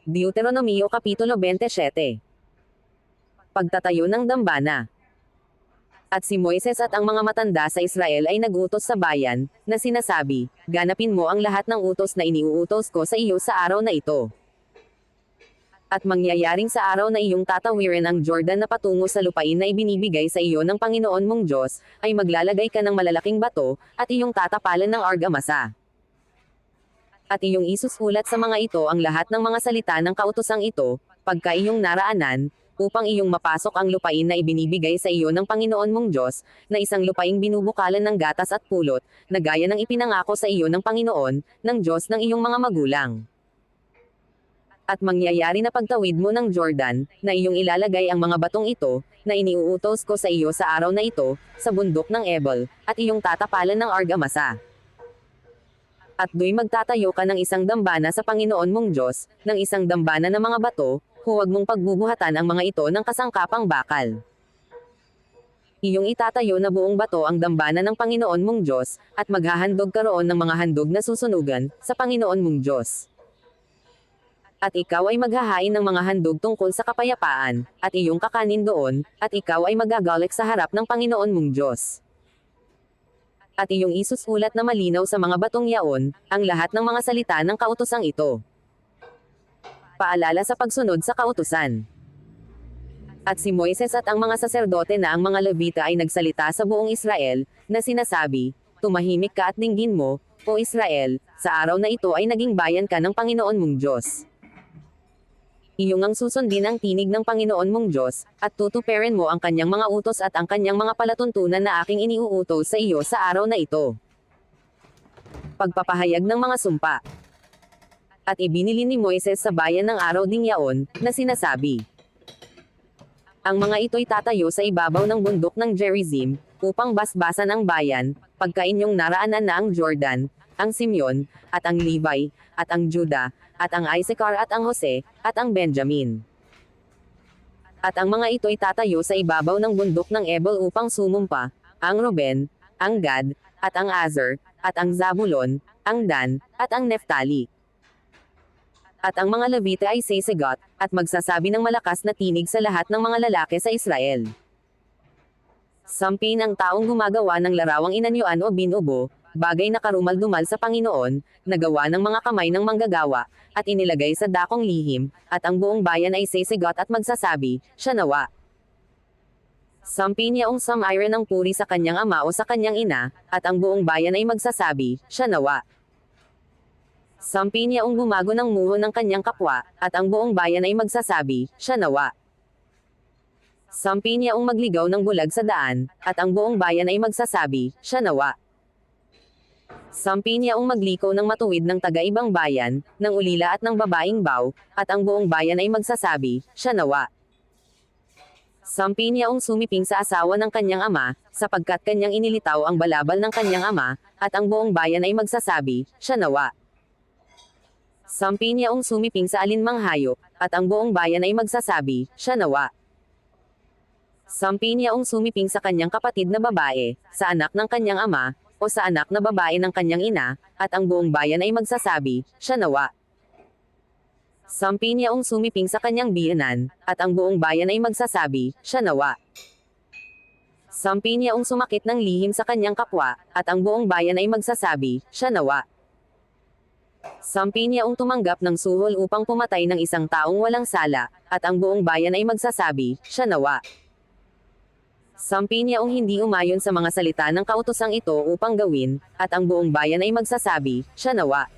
Deuteronomio Kapitulo 27. Pagtatayo ng dambana. At si Moises at ang mga matanda sa Israel ay nagutos sa bayan, na sinasabi, ganapin mo ang lahat ng utos na iniuutos ko sa iyo sa araw na ito. At mangyayaring sa araw na iyong tatawirin ang Jordan na patungo sa lupain na ibinibigay sa iyo ng Panginoon mong Diyos, ay maglalagay ka ng malalaking bato, at iyong tatapalan ng argamasa. At iyong isusulat sa mga ito ang lahat ng mga salita ng kautosang ito, pagka iyong naraanan, upang iyong mapasok ang lupain na ibinibigay sa iyo ng Panginoon mong Diyos, na isang lupaing binubukalan ng gatas at pulot, na gaya ng ipinangako sa iyo ng Panginoon, ng Diyos ng iyong mga magulang. At mangyayari na pagtawid mo ng Jordan, na iyong ilalagay ang mga batong ito, na iniuutos ko sa iyo sa araw na ito, sa bundok ng Ebal, at iyong tatapalan ng argamasa. At do'y magtatayo ka ng isang dambana sa Panginoon mong Diyos, ng isang dambana ng mga bato, huwag mong pagbubuhatan ang mga ito ng kasangkapang bakal. Iyong itatayo na buong bato ang dambana ng Panginoon mong Diyos, at maghahandog ka roon ng mga handog na susunugan, sa Panginoon mong Diyos. At ikaw ay maghahain ng mga handog tungkol sa kapayapaan, at iyong kakanin doon, at ikaw ay magagalik sa harap ng Panginoon mong Diyos. At iyong isusulat na malinaw sa mga batong yaon, ang lahat ng mga salita ng kautosang ito. Paalala sa pagsunod sa kautusan. At si Moises at ang mga saserdote na ang mga Levita ay nagsalita sa buong Israel, na sinasabi, tumahimik ka at dinggin mo, O Israel, sa araw na ito ay naging bayan ka ng Panginoon mong Diyos. Iyong ang susundin ang tinig ng Panginoon mong Diyos, at tutuparin mo ang kanyang mga utos at ang kanyang mga palatuntunan na aking iniuutos sa iyo sa araw na ito. Pagpapahayag ng mga sumpa. At ibinili ni Moises sa bayan ng araw ding yaon, na sinasabi, ang mga ito'y tatayo sa ibabaw ng bundok ng Gerizim, upang basbasan ang bayan, pagka inyong naraanan na ang Jordan, ang Simeon, at ang Levi, at ang Juda, at ang Issachar at ang Jose, at ang Benjamin. At ang mga ito'y tatayo sa ibabaw ng bundok ng Ebal upang sumumpa, ang Ruben, ang Gad, at ang Aser, at ang Zabulon, ang Dan, at ang Neftali. At ang mga Levita ay sisigot, at magsasabi ng malakas na tinig sa lahat ng mga lalaki sa Israel. Sampin ang taong gumagawa ng larawang inanyuan o binubo, bagay na karumal-dumal sa Panginoon, nagawa ng mga kamay ng manggagawa, at inilagay sa dakong lihim, at ang buong bayan ay sisigot at magsasabi, siya nawa. Sampin niya samire ng puri sa kanyang ama o sa kanyang ina, at ang buong bayan ay magsasabi, siya nawa. Sampin niya bumago ng muho ng kanyang kapwa, at ang buong bayan ay magsasabi, siya nawa. Sampin niya magligaw ng bulag sa daan, at ang buong bayan ay magsasabi, siya nawa. Sampin niya magliko ng matuwid ng taga-ibang bayan, ng ulila at ng babaeng baw, at ang buong bayan ay magsasabi, siya nawa. Sampin niya sumiping sa asawa ng kanyang ama, sapagkat kanyang inilitaw ang balabal ng kanyang ama, at ang buong bayan ay magsasabi, siya nawa. Sampin niya sumiping sa alinmang hayop, at ang buong bayan ay magsasabi, siya nawa. Sampin niya sumiping sa kanyang kapatid na babae, sa anak ng kanyang ama, o sa anak na babae ng kanyang ina, at ang buong bayan ay magsasabi, siya nawa. Sampin niya sumiping sa kanyang biyenan, at ang buong bayan ay magsasabi, siya nawa. Sampin niya sumakit ng lihim sa kanyang kapwa, at ang buong bayan ay magsasabi, siya nawa. Sampin niya tumanggap ng suhol upang pumatay ng isang taong walang sala, at ang buong bayan ay magsasabi, siya nawa. Sampin niya hindi umayon sa mga salita ng kautosang ito upang gawin, at ang buong bayan ay magsasabi, siya nawa.